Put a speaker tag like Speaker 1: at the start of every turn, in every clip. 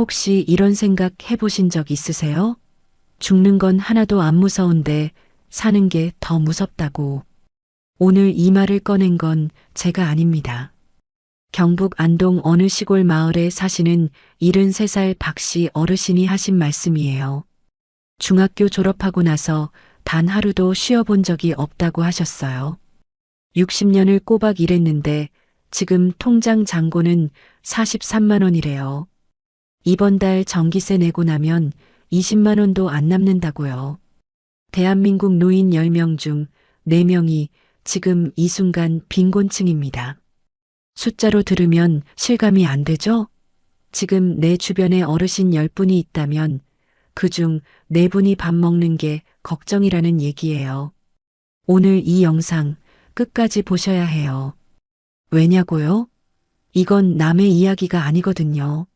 Speaker 1: 혹시 이런 생각 해보신 적 있으세요? 죽는 건 하나도 안 무서운데 사는 게 더 무섭다고. 오늘 이 말을 꺼낸 건 제가 아닙니다. 경북 안동 어느 시골 마을에 사시는 73살 박씨 어르신이 하신 말씀이에요. 중학교 졸업하고 나서 단 하루도 쉬어본 적이 없다고 하셨어요. 60년을 꼬박 일했는데 지금 통장 잔고는 43만 원이래요. 이번 달 전기세 내고 나면 20만 원도 안 남는다고요. 대한민국 노인 10명 중 4명이 지금 이 순간 빈곤층입니다. 숫자로 들으면 실감이 안 되죠? 지금 내 주변에 어르신 10분이 있다면 그중 4분이 밥 먹는 게 걱정이라는 얘기예요. 오늘 이 영상 끝까지 보셔야 해요. 왜냐고요? 이건 남의 이야기가 아니거든요.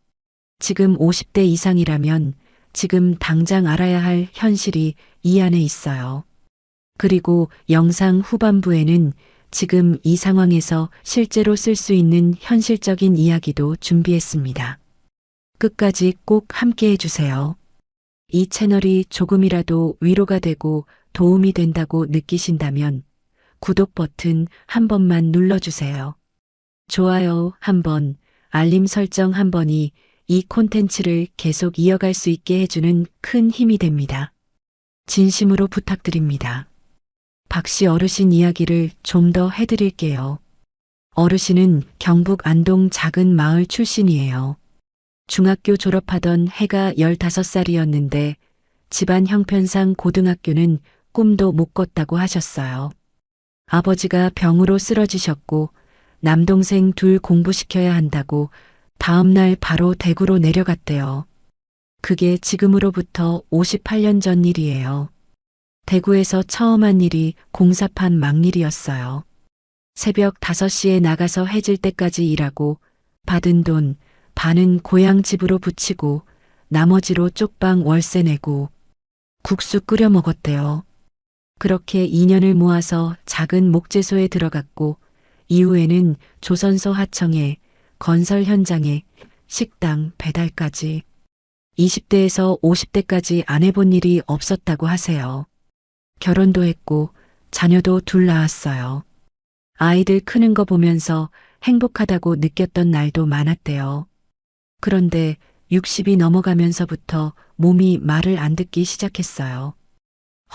Speaker 1: 지금 50대 이상이라면 지금 당장 알아야 할 현실이 이 안에 있어요. 그리고 영상 후반부에는 지금 이 상황에서 실제로 쓸 수 있는 현실적인 이야기도 준비했습니다. 끝까지 꼭 함께 해주세요. 이 채널이 조금이라도 위로가 되고 도움이 된다고 느끼신다면 구독 버튼 한 번만 눌러주세요. 좋아요 한 번, 알림 설정 한 번이 이 콘텐츠를 계속 이어갈 수 있게 해주는 큰 힘이 됩니다. 진심으로 부탁드립니다. 박씨 어르신 이야기를 좀 더 해드릴게요. 어르신은 경북 안동 작은 마을 출신이에요. 중학교 졸업하던 해가 15살이었는데 집안 형편상 고등학교는 꿈도 못 꿨다고 하셨어요. 아버지가 병으로 쓰러지셨고 남동생 둘 공부시켜야 한다고 다음날 바로 대구로 내려갔대요. 그게 지금으로부터 58년 전 일이에요. 대구에서 처음 한 일이 공사판 막일이었어요. 새벽 5시에 나가서 해질 때까지 일하고 받은 돈 반은 고향 집으로 붙이고 나머지로 쪽방 월세 내고 국수 끓여 먹었대요. 그렇게 2년을 모아서 작은 목재소에 들어갔고 이후에는 조선소 하청에 건설 현장에 식당 배달까지 20대에서 50대까지 안 해본 일이 없었다고 하세요. 결혼도 했고 자녀도 둘 낳았어요. 아이들 크는 거 보면서 행복하다고 느꼈던 날도 많았대요. 그런데 60이 넘어가면서부터 몸이 말을 안 듣기 시작했어요.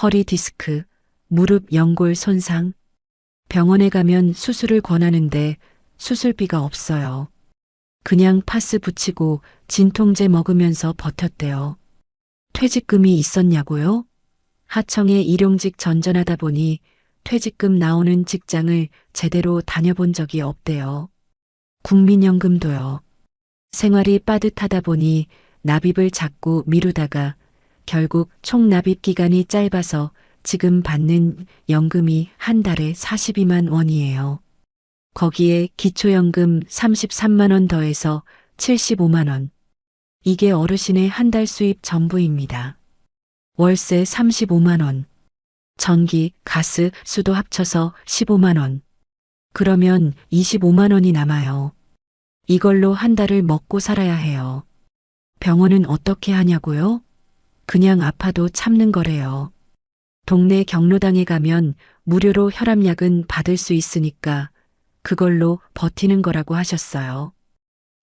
Speaker 1: 허리 디스크, 무릎 연골 손상. 병원에 가면 수술을 권하는데 수술비가 없어요. 그냥 파스 붙이고 진통제 먹으면서 버텼대요. 퇴직금이 있었냐고요? 하청에 일용직 전전하다 보니 퇴직금 나오는 직장을 제대로 다녀본 적이 없대요. 국민연금도요. 생활이 빠듯하다 보니 납입을 자꾸 미루다가 결국 총 납입 기간이 짧아서 지금 받는 연금이 한 달에 42만 원이에요. 거기에 기초연금 33만 원 더해서 75만 원. 이게 어르신의 한 달 수입 전부입니다. 월세 35만 원. 전기, 가스, 수도 합쳐서 15만 원. 그러면 25만 원이 남아요. 이걸로 한 달을 먹고 살아야 해요. 병원은 어떻게 하냐고요? 그냥 아파도 참는 거래요. 동네 경로당에 가면 무료로 혈압약은 받을 수 있으니까 그걸로 버티는 거라고 하셨어요.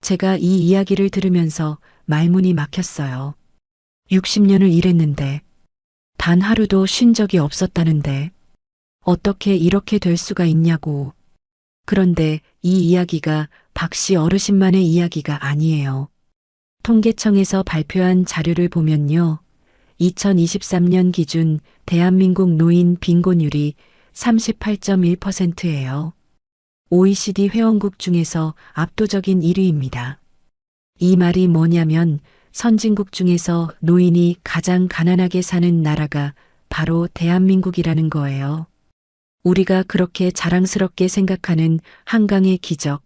Speaker 1: 제가 이 이야기를 들으면서 말문이 막혔어요. 60년을 일했는데 단 하루도 쉰 적이 없었다는데 어떻게 이렇게 될 수가 있냐고. 그런데 이 이야기가 박씨 어르신만의 이야기가 아니에요. 통계청에서 발표한 자료를 보면요. 2023년 기준 대한민국 노인 빈곤율이 38.1%예요. OECD 회원국 중에서 압도적인 1위입니다. 이 말이 뭐냐면 선진국 중에서 노인이 가장 가난하게 사는 나라가 바로 대한민국이라는 거예요. 우리가 그렇게 자랑스럽게 생각하는 한강의 기적,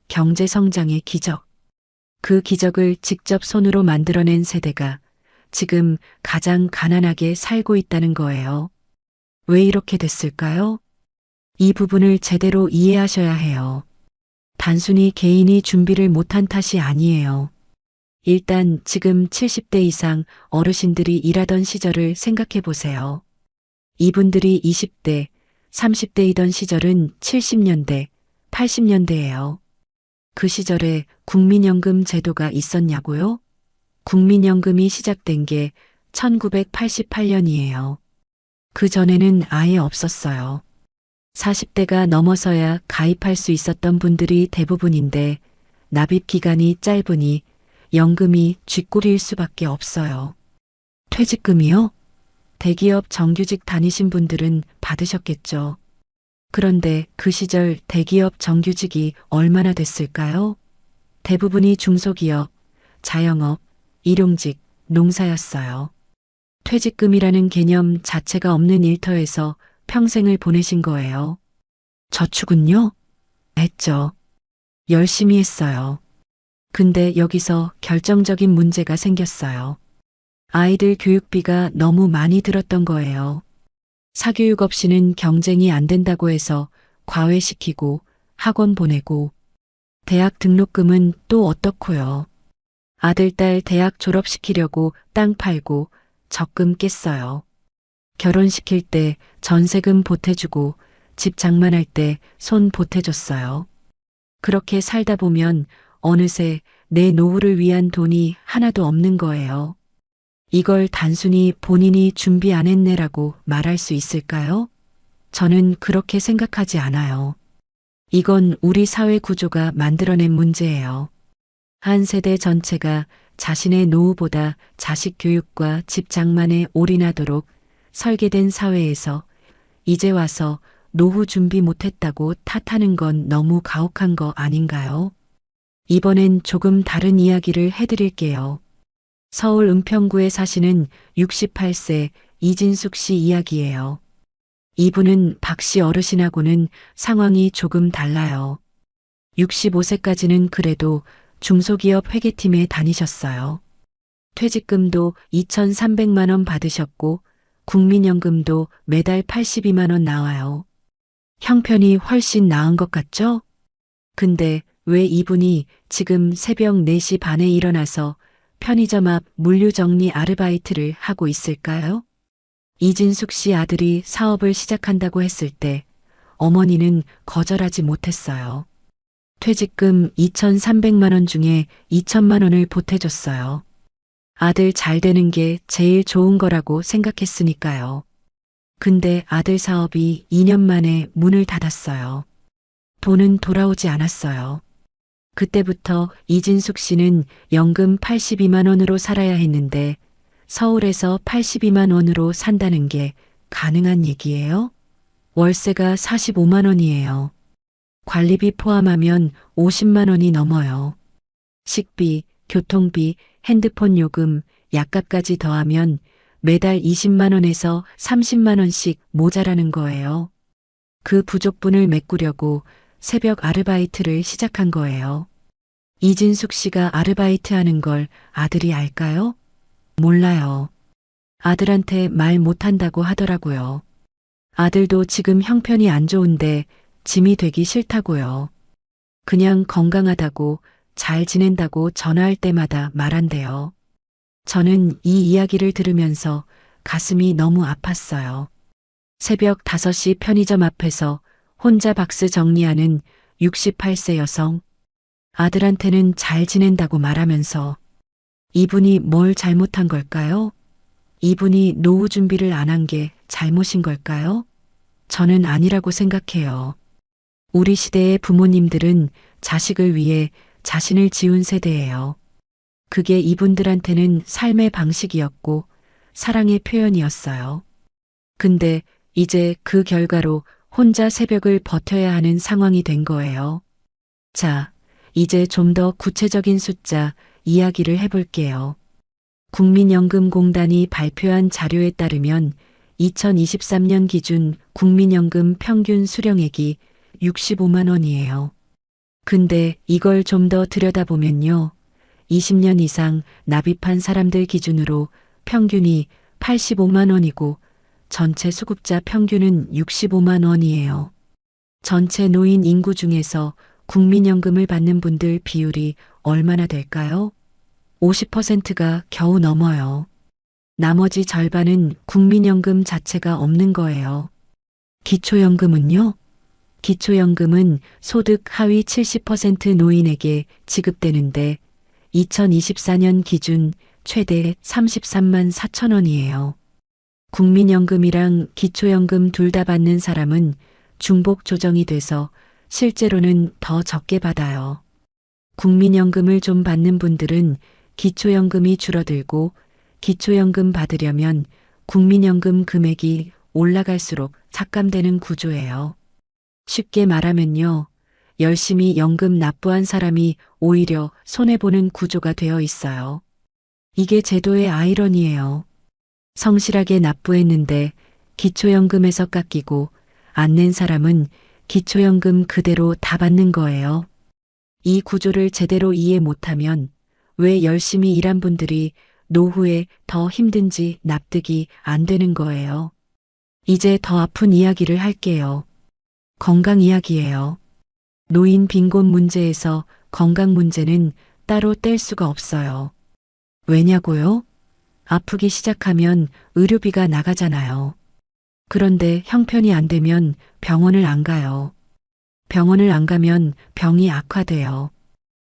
Speaker 1: 경제 성장의 기적. 그 기적을 직접 손으로 만들어낸 세대가 지금 가장 가난하게 살고 있다는 거예요. 왜 이렇게 됐을까요? 이 부분을 제대로 이해하셔야 해요. 단순히 개인이 준비를 못한 탓이 아니에요. 일단 지금 70대 이상 어르신들이 일하던 시절을 생각해 보세요. 이분들이 20대, 30대이던 시절은 70년대, 80년대예요. 그 시절에 국민연금 제도가 있었냐고요? 국민연금이 시작된 게 1988년이에요. 그 전에는 아예 없었어요. 40대가 넘어서야 가입할 수 있었던 분들이 대부분인데 납입 기간이 짧으니 연금이 쥐꼬리일 수밖에 없어요. 퇴직금이요? 대기업 정규직 다니신 분들은 받으셨겠죠. 그런데 그 시절 대기업 정규직이 얼마나 됐을까요? 대부분이 중소기업, 자영업, 일용직, 농사였어요. 퇴직금이라는 개념 자체가 없는 일터에서 평생을 보내신 거예요. 저축은요? 했죠. 열심히 했어요. 근데 여기서 결정적인 문제가 생겼어요. 아이들 교육비가 너무 많이 들었던 거예요. 사교육 없이는 경쟁이 안 된다고 해서 과외시키고 학원 보내고 대학 등록금은 또 어떻고요. 아들, 딸 대학 졸업시키려고 땅 팔고 적금 깼어요. 결혼시킬 때 전세금 보태주고 집 장만할 때 손 보태줬어요. 그렇게 살다 보면 어느새 내 노후를 위한 돈이 하나도 없는 거예요. 이걸 단순히 본인이 준비 안 했네라고 말할 수 있을까요? 저는 그렇게 생각하지 않아요. 이건 우리 사회 구조가 만들어낸 문제예요. 한 세대 전체가 자신의 노후보다 자식 교육과 집 장만에 올인하도록 설계된 사회에서 이제 와서 노후 준비 못했다고 탓하는 건 너무 가혹한 거 아닌가요? 이번엔 조금 다른 이야기를 해드릴게요. 서울 은평구에 사시는 68세 이진숙 씨 이야기예요. 이분은 박 씨 어르신하고는 상황이 조금 달라요. 65세까지는 그래도 중소기업 회계팀에 다니셨어요. 퇴직금도 2,300만 원 받으셨고 국민연금도 매달 82만 원 나와요. 형편이 훨씬 나은 것 같죠? 근데 왜 이분이 지금 새벽 4시 반에 일어나서 편의점 앞 물류정리 아르바이트를 하고 있을까요? 이진숙 씨 아들이 사업을 시작한다고 했을 때 어머니는 거절하지 못했어요. 퇴직금 2,300만 원 중에 2천만 원을 보태줬어요. 아들 잘 되는 게 제일 좋은 거라고 생각했으니까요. 근데 아들 사업이 2년 만에 문을 닫았어요. 돈은 돌아오지 않았어요. 그때부터 이진숙 씨는 연금 82만 원으로 살아야 했는데 서울에서 82만 원으로 산다는 게 가능한 얘기예요? 월세가 45만 원이에요. 관리비 포함하면 50만 원이 넘어요. 식비, 교통비, 핸드폰 요금, 약값까지 더하면 매달 20만 원에서 30만 원씩 모자라는 거예요. 그 부족분을 메꾸려고 새벽 아르바이트를 시작한 거예요. 이진숙 씨가 아르바이트 하는 걸 아들이 알까요? 몰라요. 아들한테 말 못한다고 하더라고요. 아들도 지금 형편이 안 좋은데 짐이 되기 싫다고요. 그냥 건강하다고 잘 지낸다고 전화할 때마다 말한대요. 저는 이 이야기를 들으면서 가슴이 너무 아팠어요. 새벽 5시 편의점 앞에서 혼자 박스 정리하는 68세 여성. 아들한테는 잘 지낸다고 말하면서 이분이 뭘 잘못한 걸까요? 이분이 노후 준비를 안 한 게 잘못인 걸까요? 저는 아니라고 생각해요. 우리 시대의 부모님들은 자식을 위해 자신을 지운 세대예요. 그게 이분들한테는 삶의 방식이었고 사랑의 표현이었어요. 근데 이제 그 결과로 혼자 새벽을 버텨야 하는 상황이 된 거예요. 자, 이제 좀 더 구체적인 숫자 이야기를 해볼게요. 국민연금공단이 발표한 자료에 따르면 2023년 기준 국민연금 평균 수령액이 65만 원이에요. 근데 이걸 좀 더 들여다보면요. 20년 이상 납입한 사람들 기준으로 평균이 85만 원이고 전체 수급자 평균은 65만 원이에요. 전체 노인 인구 중에서 국민연금을 받는 분들 비율이 얼마나 될까요? 50%가 겨우 넘어요. 나머지 절반은 국민연금 자체가 없는 거예요. 기초연금은요? 기초연금은 소득 하위 70% 노인에게 지급되는데 2024년 기준 최대 33만 4천 원이에요. 국민연금이랑 기초연금 둘 다 받는 사람은 중복 조정이 돼서 실제로는 더 적게 받아요. 국민연금을 좀 받는 분들은 기초연금이 줄어들고 기초연금 받으려면 국민연금 금액이 올라갈수록 삭감되는 구조예요. 쉽게 말하면요. 열심히 연금 납부한 사람이 오히려 손해보는 구조가 되어 있어요. 이게 제도의 아이러니예요. 성실하게 납부했는데 기초연금에서 깎이고 안 낸 사람은 기초연금 그대로 다 받는 거예요. 이 구조를 제대로 이해 못하면 왜 열심히 일한 분들이 노후에 더 힘든지 납득이 안 되는 거예요. 이제 더 아픈 이야기를 할게요. 건강 이야기예요. 노인 빈곤 문제에서 건강 문제는 따로 뗄 수가 없어요. 왜냐고요? 아프기 시작하면 의료비가 나가잖아요. 그런데 형편이 안 되면 병원을 안 가요. 병원을 안 가면 병이 악화돼요.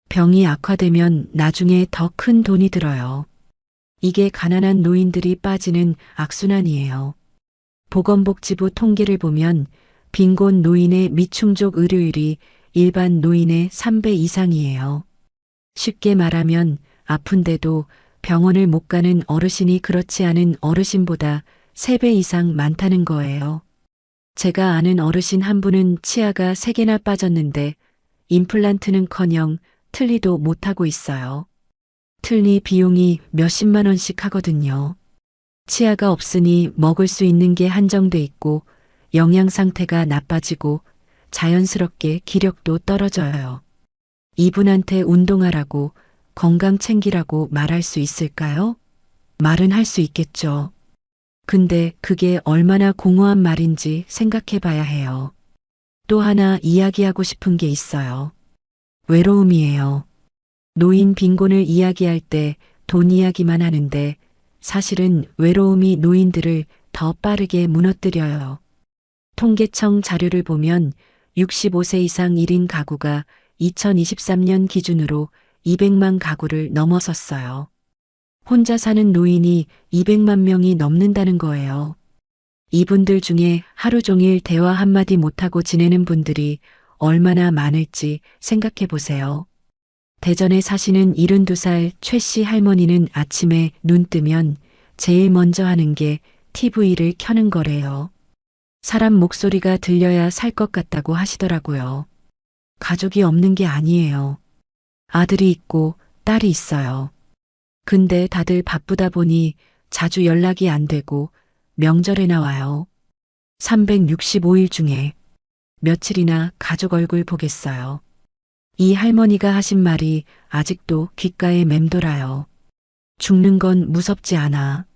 Speaker 1: 병이 악화되면 나중에 더 큰 돈이 들어요. 이게 가난한 노인들이 빠지는 악순환이에요. 보건복지부 통계를 보면 빈곤 노인의 미충족 의료율이 일반 노인의 3배 이상이에요. 쉽게 말하면 아픈데도 병원을 못 가는 어르신이 그렇지 않은 어르신보다 3배 이상 많다는 거예요. 제가 아는 어르신 한 분은 치아가 3개나 빠졌는데 임플란트는커녕 틀니도 못하고 있어요. 틀니 비용이 몇십만 원씩 하거든요. 치아가 없으니 먹을 수 있는 게 한정돼 있고 영양 상태가 나빠지고 자연스럽게 기력도 떨어져요. 이분한테 운동하라고 건강 챙기라고 말할 수 있을까요? 말은 할 수 있겠죠. 근데 그게 얼마나 공허한 말인지 생각해 봐야 해요. 또 하나 이야기하고 싶은 게 있어요. 외로움이에요. 노인 빈곤을 이야기할 때 돈 이야기만 하는데 사실은 외로움이 노인들을 더 빠르게 무너뜨려요. 통계청 자료를 보면 65세 이상 1인 가구가 2023년 기준으로 200만 가구를 넘어섰어요. 혼자 사는 노인이 200만 명이 넘는다는 거예요. 이분들 중에 하루 종일 대화 한마디 못하고 지내는 분들이 얼마나 많을지 생각해 보세요. 대전에 사시는 72살 최 씨 할머니는 아침에 눈 뜨면 제일 먼저 하는 게 TV를 켜는 거래요. 사람 목소리가 들려야 살 것 같다고 하시더라고요. 가족이 없는 게 아니에요. 아들이 있고 딸이 있어요. 근데 다들 바쁘다 보니 자주 연락이 안 되고 명절에나 와요. 365일 중에 며칠이나 가족 얼굴 보겠어요. 이 할머니가 하신 말이 아직도 귓가에 맴돌아요. 죽는 건 무섭지 않아.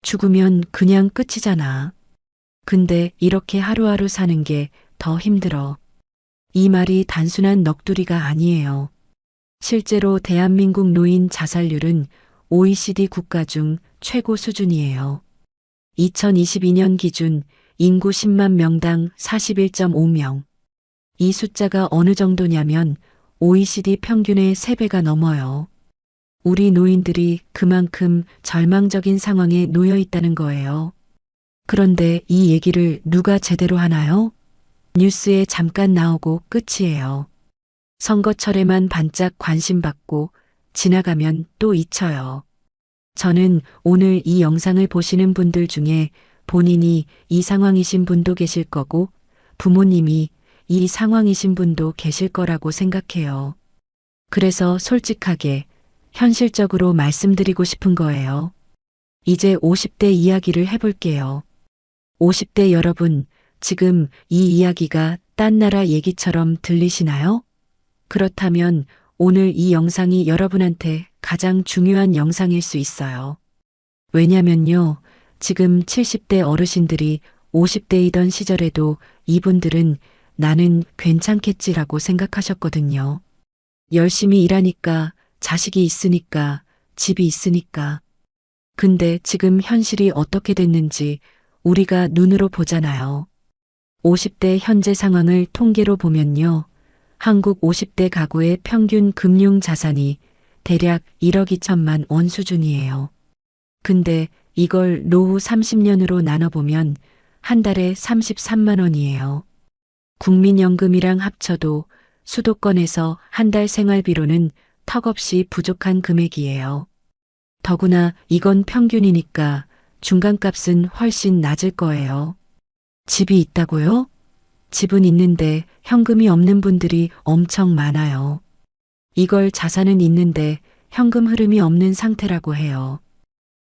Speaker 1: 죽으면 그냥 끝이잖아. 근데 이렇게 하루하루 사는 게 더 힘들어. 이 말이 단순한 넋두리가 아니에요. 실제로 대한민국 노인 자살률은 OECD 국가 중 최고 수준이에요. 2022년 기준 인구 10만 명당 41.5명. 이 숫자가 어느 정도냐면 OECD 평균의 3배가 넘어요. 우리 노인들이 그만큼 절망적인 상황에 놓여 있다는 거예요. 그런데 이 얘기를 누가 제대로 하나요? 뉴스에 잠깐 나오고 끝이에요. 선거철에만 반짝 관심받고 지나가면 또 잊혀요. 저는 오늘 이 영상을 보시는 분들 중에 본인이 이 상황이신 분도 계실 거고 부모님이 이 상황이신 분도 계실 거라고 생각해요. 그래서 솔직하게 현실적으로 말씀드리고 싶은 거예요. 이제 50대 이야기를 해볼게요. 50대 여러분, 지금 이 이야기가 딴 나라 얘기처럼 들리시나요? 그렇다면 오늘 이 영상이 여러분한테 가장 중요한 영상일 수 있어요. 왜냐면요, 지금 70대 어르신들이 50대이던 시절에도 이분들은 나는 괜찮겠지라고 생각하셨거든요. 열심히 일하니까, 자식이 있으니까, 집이 있으니까. 근데 지금 현실이 어떻게 됐는지 우리가 눈으로 보잖아요. 50대 현재 상황을 통계로 보면요. 한국 50대 가구의 평균 금융 자산이 대략 1억 2천만 원 수준이에요. 근데 이걸 노후 30년으로 나눠보면 한 달에 33만 원이에요. 국민연금이랑 합쳐도 수도권에서 한 달 생활비로는 턱없이 부족한 금액이에요. 더구나 이건 평균이니까 중간값은 훨씬 낮을 거예요. 집이 있다고요? 집은 있는데 현금이 없는 분들이 엄청 많아요. 이걸 자산은 있는데 현금 흐름이 없는 상태라고 해요.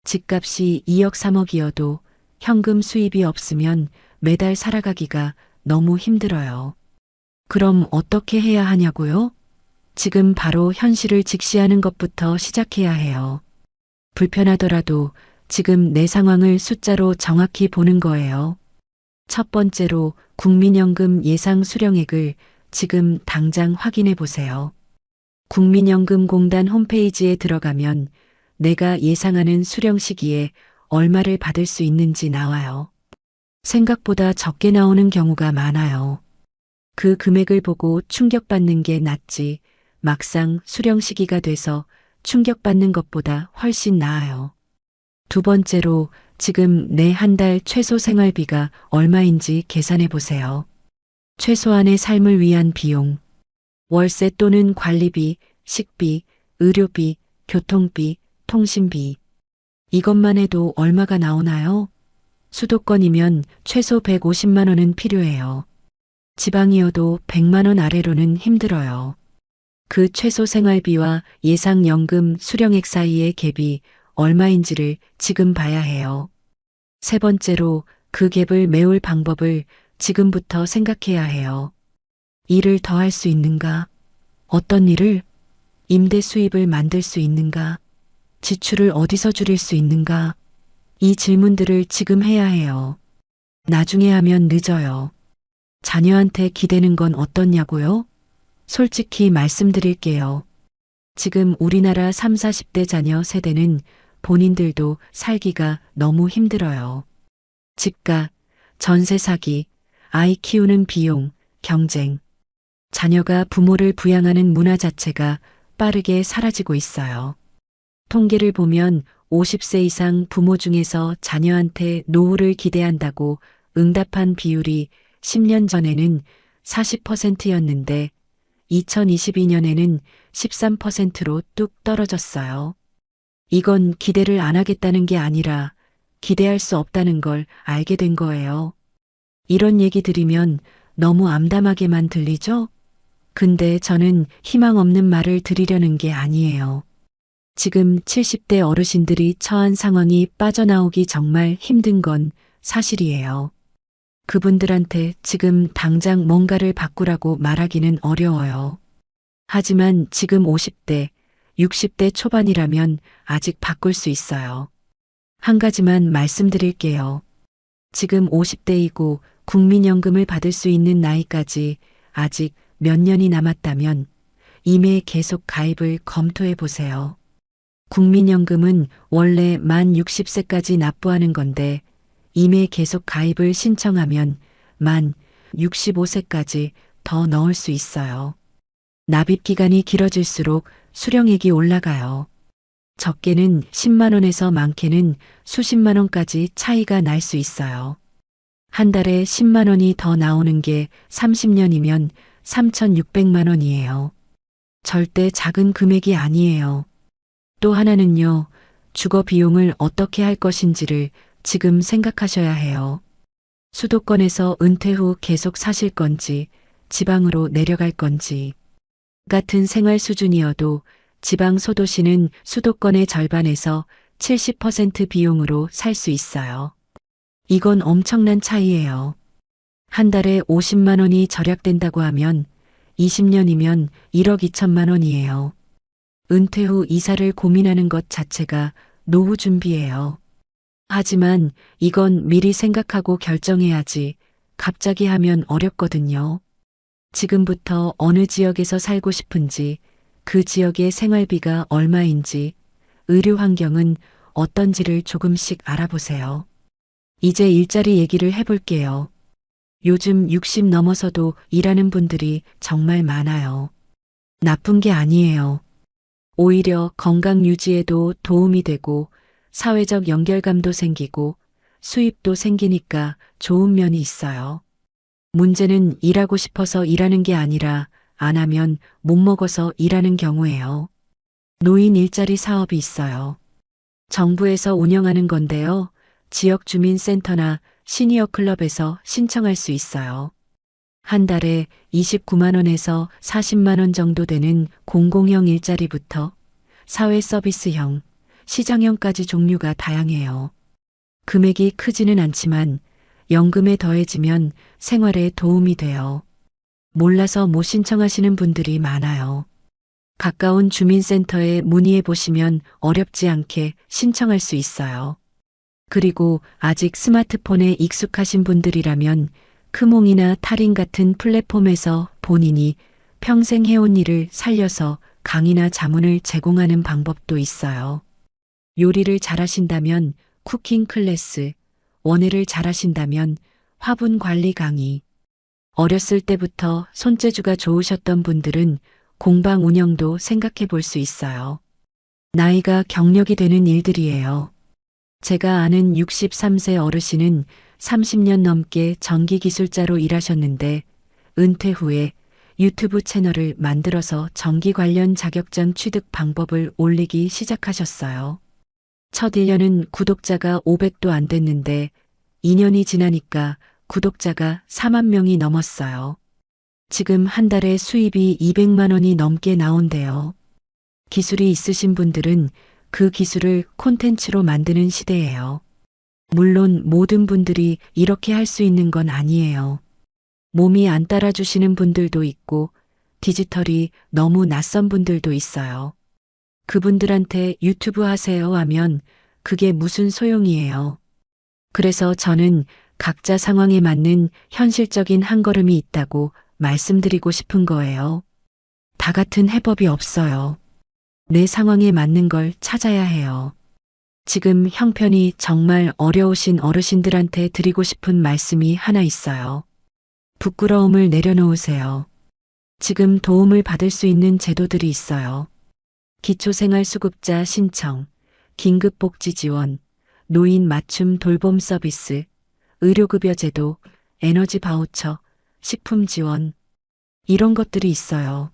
Speaker 1: 집값이 2억 3억이어도 현금 수입이 없으면 매달 살아가기가 너무 힘들어요. 그럼 어떻게 해야 하냐고요? 지금 바로 현실을 직시하는 것부터 시작해야 해요. 불편하더라도 지금 내 상황을 숫자로 정확히 보는 거예요. 첫 번째로 국민연금 예상 수령액을 지금 당장 확인해 보세요. 국민연금공단 홈페이지에 들어가면 내가 예상하는 수령 시기에 얼마를 받을 수 있는지 나와요. 생각보다 적게 나오는 경우가 많아요. 그 금액을 보고 충격받는 게 낫지 막상 수령 시기가 돼서 충격받는 것보다 훨씬 나아요. 두 번째로 지금 내 한 달 최소 생활비가 얼마인지 계산해 보세요. 최소한의 삶을 위한 비용, 월세 또는 관리비, 식비, 의료비, 교통비, 통신비. 이것만 해도 얼마가 나오나요? 수도권이면 최소 150만 원은 필요해요. 지방이어도 100만 원 아래로는 힘들어요. 그 최소 생활비와 예상 연금 수령액 사이의 갭이 얼마인지를 지금 봐야 해요. 세 번째로 그 갭을 메울 방법을 지금부터 생각해야 해요. 일을 더 할 수 있는가? 어떤 일을? 임대 수입을 만들 수 있는가? 지출을 어디서 줄일 수 있는가? 이 질문들을 지금 해야 해요. 나중에 하면 늦어요. 자녀한테 기대는 건 어떻냐고요? 솔직히 말씀드릴게요. 지금 우리나라 3, 40대 자녀 세대는 본인들도 살기가 너무 힘들어요. 집값, 전세 사기, 아이 키우는 비용, 경쟁. 자녀가 부모를 부양하는 문화 자체가 빠르게 사라지고 있어요. 통계를 보면 50세 이상 부모 중에서 자녀한테 노후를 기대한다고 응답한 비율이 10년 전에는 40%였는데 2022년에는 13%로 뚝 떨어졌어요. 이건 기대를 안 하겠다는 게 아니라 기대할 수 없다는 걸 알게 된 거예요. 이런 얘기 들으면 너무 암담하게만 들리죠? 근데 저는 희망 없는 말을 드리려는 게 아니에요. 지금 70대 어르신들이 처한 상황이 빠져나오기 정말 힘든 건 사실이에요. 그분들한테 지금 당장 뭔가를 바꾸라고 말하기는 어려워요. 하지만 지금 50대, 60대 초반이라면 아직 바꿀 수 있어요. 한 가지만 말씀드릴게요. 지금 50대이고 국민연금을 받을 수 있는 나이까지 아직 몇 년이 남았다면 이메 계속 가입을 검토해 보세요. 국민연금은 원래 만 60세까지 납부하는 건데 이메 계속 가입을 신청하면 만 65세까지 더 넣을 수 있어요. 납입 기간이 길어질수록 수령액이 올라가요. 적게는 10만 원에서 많게는 수십만 원까지 차이가 날 수 있어요. 한 달에 10만 원이 더 나오는 게 30년이면 3,600만 원이에요. 절대 작은 금액이 아니에요. 또 하나는요, 주거 비용을 어떻게 할 것인지를 지금 생각하셔야 해요. 수도권에서 은퇴 후 계속 사실 건지, 지방으로 내려갈 건지. 같은 생활 수준이어도 지방 소도시는 수도권의 절반에서 70% 비용으로 살 수 있어요. 이건 엄청난 차이예요. 한 달에 50만 원이 절약된다고 하면 20년이면 1억 2천만 원이에요. 은퇴 후 이사를 고민하는 것 자체가 노후 준비예요. 하지만 이건 미리 생각하고 결정해야지 갑자기 하면 어렵거든요. 지금부터 어느 지역에서 살고 싶은지, 그 지역의 생활비가 얼마인지, 의료 환경은 어떤지를 조금씩 알아보세요. 이제 일자리 얘기를 해볼게요. 요즘 60 넘어서도 일하는 분들이 정말 많아요. 나쁜 게 아니에요. 오히려 건강 유지에도 도움이 되고 사회적 연결감도 생기고 수입도 생기니까 좋은 면이 있어요. 문제는 일하고 싶어서 일하는 게 아니라 안 하면 못 먹어서 일하는 경우예요. 노인 일자리 사업이 있어요. 정부에서 운영하는 건데요. 지역 주민센터나 시니어 클럽에서 신청할 수 있어요. 한 달에 29만 원에서 40만 원 정도 되는 공공형 일자리부터 사회 서비스형, 시장형까지 종류가 다양해요. 금액이 크지는 않지만 연금에 더해지면 생활에 도움이 돼요. 몰라서 못 신청하시는 분들이 많아요. 가까운 주민센터에 문의해 보시면 어렵지 않게 신청할 수 있어요. 그리고 아직 스마트폰에 익숙하신 분들이라면 크몽이나 타린 같은 플랫폼에서 본인이 평생 해온 일을 살려서 강의나 자문을 제공하는 방법도 있어요. 요리를 잘하신다면 쿠킹 클래스, 원예를 잘하신다면 화분 관리 강의, 어렸을 때부터 손재주가 좋으셨던 분들은 공방 운영도 생각해 볼 수 있어요. 나이가 경력이 되는 일들이에요. 제가 아는 63세 어르신은 30년 넘게 전기기술자로 일하셨는데 은퇴 후에 유튜브 채널을 만들어서 전기 관련 자격증 취득 방법을 올리기 시작하셨어요. 첫 1년은 구독자가 500도 안 됐는데 2년이 지나니까 구독자가 4만 명이 넘었어요. 지금 한 달에 수입이 200만 원이 넘게 나온대요. 기술이 있으신 분들은 그 기술을 콘텐츠로 만드는 시대예요. 물론 모든 분들이 이렇게 할 수 있는 건 아니에요. 몸이 안 따라주시는 분들도 있고 디지털이 너무 낯선 분들도 있어요. 그분들한테 유튜브 하세요 하면 그게 무슨 소용이에요. 그래서 저는 각자 상황에 맞는 현실적인 한 걸음이 있다고 말씀드리고 싶은 거예요. 다 같은 해법이 없어요. 내 상황에 맞는 걸 찾아야 해요. 지금 형편이 정말 어려우신 어르신들한테 드리고 싶은 말씀이 하나 있어요. 부끄러움을 내려놓으세요. 지금 도움을 받을 수 있는 제도들이 있어요. 기초생활수급자 신청, 긴급복지 지원, 노인 맞춤 돌봄 서비스, 의료급여 제도, 에너지 바우처, 식품 지원, 이런 것들이 있어요.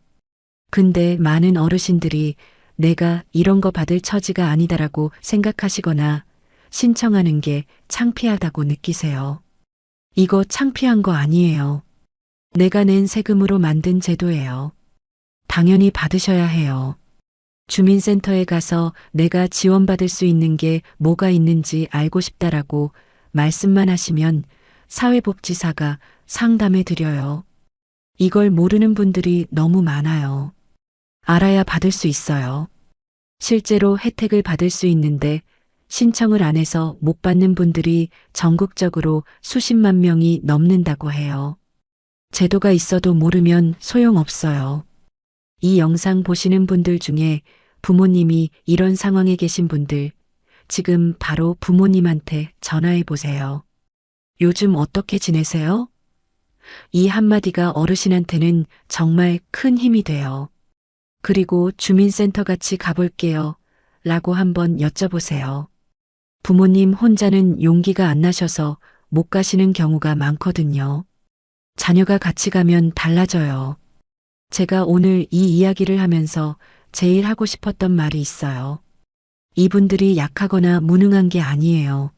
Speaker 1: 근데 많은 어르신들이 내가 이런 거 받을 처지가 아니다라고 생각하시거나 신청하는 게 창피하다고 느끼세요. 이거 창피한 거 아니에요. 내가 낸 세금으로 만든 제도예요. 당연히 받으셔야 해요. 주민센터에 가서 내가 지원받을 수 있는 게 뭐가 있는지 알고 싶다라고 말씀만 하시면 사회복지사가 상담해 드려요. 이걸 모르는 분들이 너무 많아요. 알아야 받을 수 있어요. 실제로 혜택을 받을 수 있는데 신청을 안 해서 못 받는 분들이 전국적으로 수십만 명이 넘는다고 해요. 제도가 있어도 모르면 소용없어요. 이 영상 보시는 분들 중에 부모님이 이런 상황에 계신 분들, 지금 바로 부모님한테 전화해 보세요. 요즘 어떻게 지내세요? 이 한마디가 어르신한테는 정말 큰 힘이 돼요. 그리고 주민센터 같이 가볼게요. 라고 한번 여쭤보세요. 부모님 혼자는 용기가 안 나셔서 못 가시는 경우가 많거든요. 자녀가 같이 가면 달라져요. 제가 오늘 이 이야기를 하면서 제일 하고 싶었던 말이 있어요. 이분들이 약하거나 무능한 게 아니에요.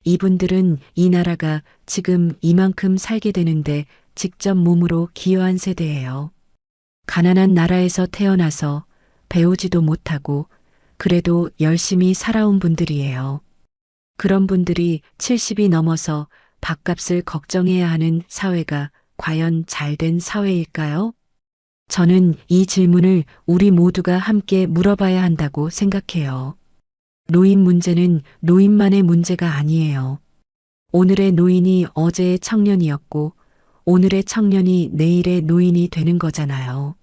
Speaker 1: 이분들은 이 나라가 지금 이만큼 살게 되는데 직접 몸으로 기여한 세대예요. 가난한 나라에서 태어나서 배우지도 못하고 그래도 열심히 살아온 분들이에요. 그런 분들이 70이 넘어서 밥값을 걱정해야 하는 사회가 과연 잘된 사회일까요? 저는 이 질문을 우리 모두가 함께 물어봐야 한다고 생각해요. 노인 문제는 노인만의 문제가 아니에요. 오늘의 노인이 어제의 청년이었고 오늘의 청년이 내일의 노인이 되는 거잖아요.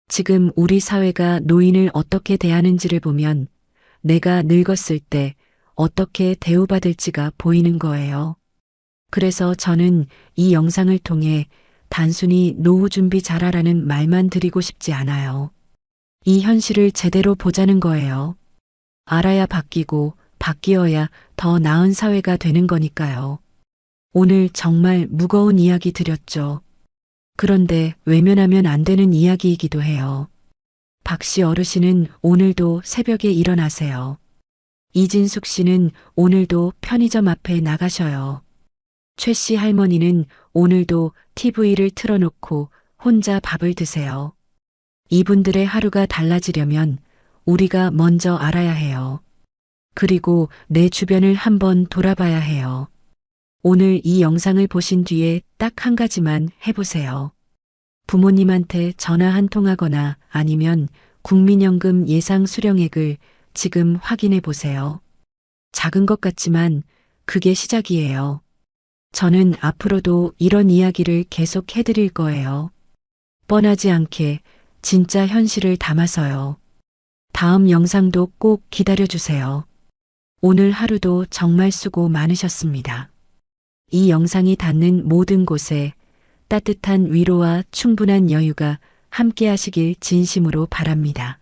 Speaker 1: 지금 우리 사회가 노인을 어떻게 대하는지를 보면 내가 늙었을 때 어떻게 대우받을지가 보이는 거예요. 그래서 저는 이 영상을 통해 단순히 노후 준비 잘하라는 말만 드리고 싶지 않아요. 이 현실을 제대로 보자는 거예요. 알아야 바뀌고 바뀌어야 더 나은 사회가 되는 거니까요. 오늘 정말 무거운 이야기 드렸죠. 그런데 외면하면 안 되는 이야기이기도 해요. 박 씨 어르신은 오늘도 새벽에 일어나세요. 이진숙 씨는 오늘도 편의점 앞에 나가셔요. 최 씨 할머니는 오늘도 TV를 틀어놓고 혼자 밥을 드세요. 이분들의 하루가 달라지려면 우리가 먼저 알아야 해요. 그리고 내 주변을 한번 돌아봐야 해요. 오늘 이 영상을 보신 뒤에 딱 한 가지만 해보세요. 부모님한테 전화 한 통하거나 아니면 국민연금 예상 수령액을 지금 확인해 보세요. 작은 것 같지만 그게 시작이에요. 저는 앞으로도 이런 이야기를 계속 해드릴 거예요. 뻔하지 않게 진짜 현실을 담아서요. 다음 영상도 꼭 기다려주세요. 오늘 하루도 정말 수고 많으셨습니다. 이 영상이 닿는 모든 곳에 따뜻한 위로와 충분한 여유가 함께 하시길 진심으로 바랍니다.